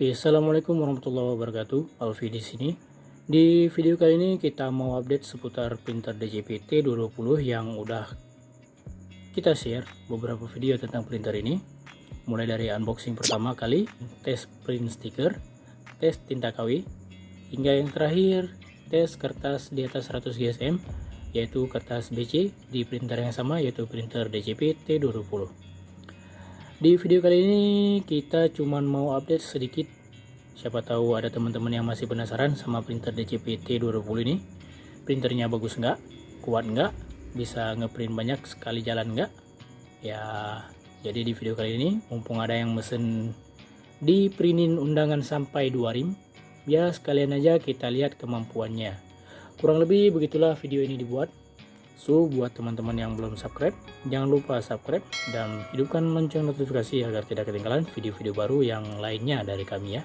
Oke, assalamualaikum warahmatullahi wabarakatuh. Alfi di sini. Di video kali ini kita mau update seputar printer DJP T220 yang udah kita share beberapa video tentang printer ini. Mulai dari unboxing pertama kali, tes print stiker, tes tinta KW, hingga yang terakhir tes kertas di atas 100 GSM, yaitu kertas BC di printer yang sama, yaitu printer DJP T220. Di video kali ini kita cuman mau update sedikit. Siapa tahu ada teman-teman yang masih penasaran sama printer DJP T220 ini. Printernya bagus nggak? Kuat nggak? Bisa ngeprint banyak sekali jalan nggak? Ya, jadi di video kali ini mumpung ada yang mesen di printin undangan sampai 2 rim, ya sekalian aja kita lihat kemampuannya. Kurang lebih begitulah video ini dibuat. So, buat teman-teman yang belum subscribe, jangan lupa subscribe dan hidupkan lonceng notifikasi agar tidak ketinggalan video-video baru yang lainnya dari kami ya.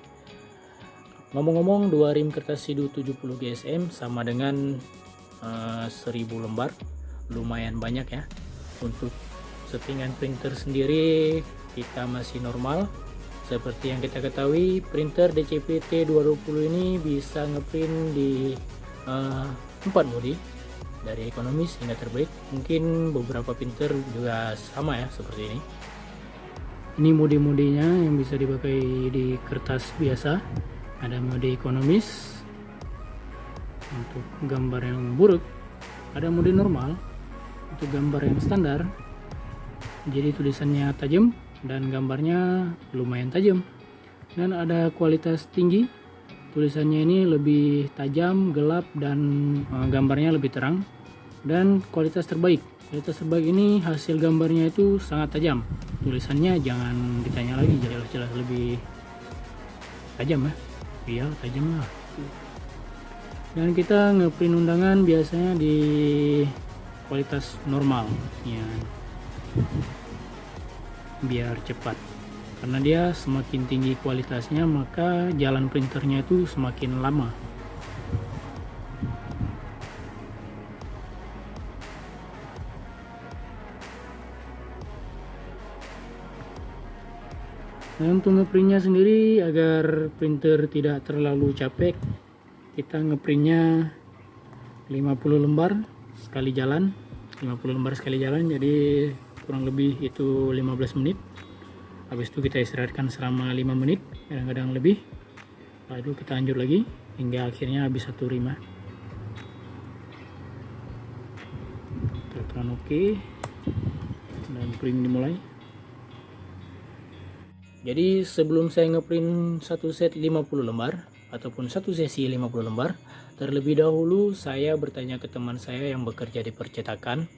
Ngomong-ngomong, 2 rim kertas Sidu 70 GSM sama dengan 1000 lembar, lumayan banyak ya. Untuk settingan printer sendiri kita masih normal. Seperti yang kita ketahui, printer DJP T220 ini bisa ngeprint di 4 mode, dari ekonomis hingga terbaik. Mungkin beberapa printer juga sama ya seperti ini. Ini mode-modenya yang bisa dipakai di kertas biasa. Ada mode ekonomis untuk gambar yang buruk, ada mode normal untuk gambar yang standar. Jadi tulisannya tajam dan gambarnya lumayan tajam. Dan ada kualitas tinggi. Tulisannya ini lebih tajam, gelap, dan gambarnya lebih terang. Dan kualitas terbaik ini hasil gambarnya itu sangat tajam. Tulisannya jangan ditanya lagi, jelas-jelas lebih tajam ya. Iya, tajam lah. Dan kita ngeprint undangan biasanya di kualitas normal ya, biar cepat. Karena dia semakin tinggi kualitasnya, maka jalan printernya itu semakin lama. Nah, untuk ngeprintnya sendiri agar printer tidak terlalu capek, kita ngeprintnya 50 lembar sekali jalan. 50 lembar sekali jalan, jadi kurang lebih itu 15 menit. Habis itu kita istirahatkan selama 5 menit, kadang-kadang lebih. Lalu kita lanjut lagi hingga akhirnya habis 1 rim. Tekan OK dan print dimulai. Jadi sebelum saya ngeprint satu set 50 lembar ataupun satu sesi 50 lembar, terlebih dahulu saya bertanya ke teman saya yang bekerja di percetakan.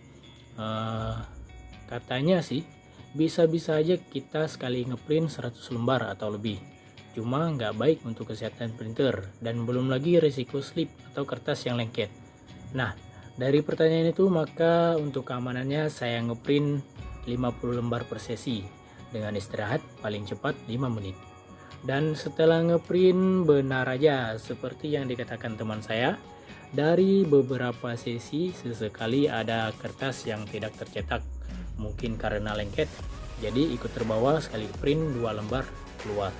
Katanya sih bisa-bisa aja kita sekali ngeprint 100 lembar atau lebih. Cuma nggak baik untuk kesehatan printer dan belum lagi resiko slip atau kertas yang lengket. Nah, dari pertanyaan itu maka untuk keamanannya saya ngeprint 50 lembar per sesi dengan istirahat paling cepat 5 menit. Dan setelah ngeprint benar aja seperti yang dikatakan teman saya, dari beberapa sesi sesekali ada kertas yang tidak tercetak, mungkin karena lengket, jadi ikut terbawa sekali print 2 lembar keluar.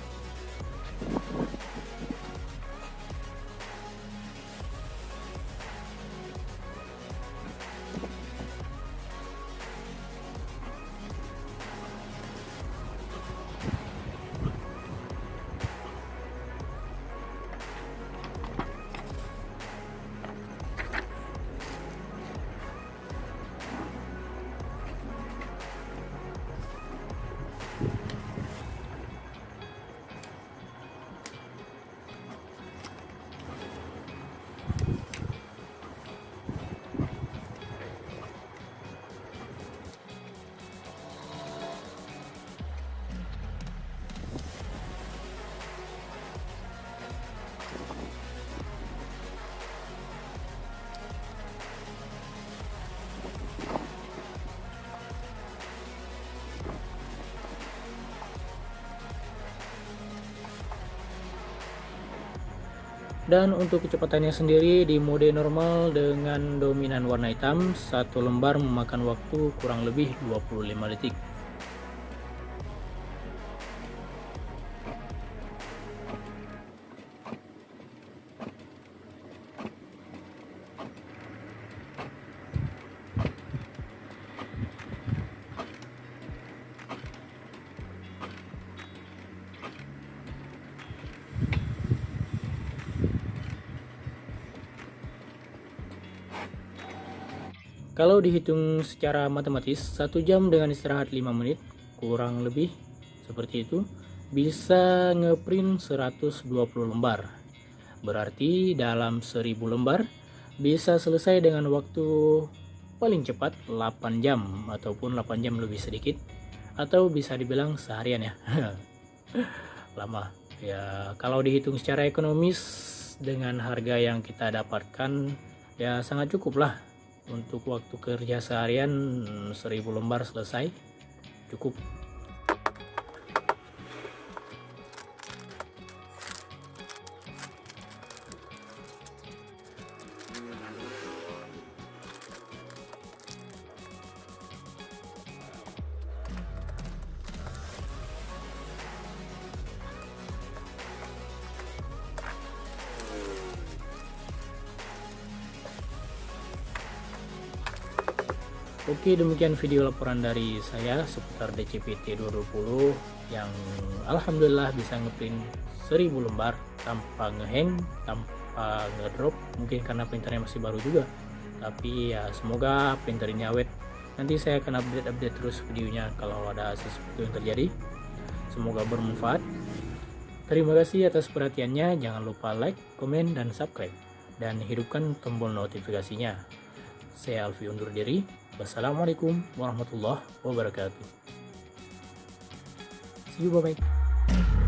Dan untuk kecepatannya sendiri di mode normal dengan dominan warna hitam, satu lembar memakan waktu kurang lebih 25 detik. Kalau dihitung secara matematis, 1 jam dengan istirahat 5 menit, kurang lebih seperti itu, bisa ngeprint 120 lembar. Berarti dalam 1000 lembar bisa selesai dengan waktu paling cepat 8 jam ataupun 8 jam lebih sedikit, atau bisa dibilang seharian ya. Lama ya. Kalau dihitung secara ekonomis dengan harga yang kita dapatkan ya sangat cukup lah. Untuk waktu kerja seharian 1000 lembar selesai, cukup. Oke, demikian video laporan dari saya seputar DCPT 2020 yang alhamdulillah bisa ngeprint 1000 lembar tanpa ngehang, tanpa ngedrop. Mungkin karena printernya masih baru juga, tapi ya semoga printer ini awet. Nanti saya akan update terus videonya kalau ada sesuatu yang terjadi. Semoga bermanfaat. Terima kasih atas perhatiannya. Jangan lupa like, komen, dan subscribe, dan hidupkan tombol notifikasinya. Saya Alfi undur diri. Wassalamualaikum warahmatullahi wabarakatuh. See you, bye-bye.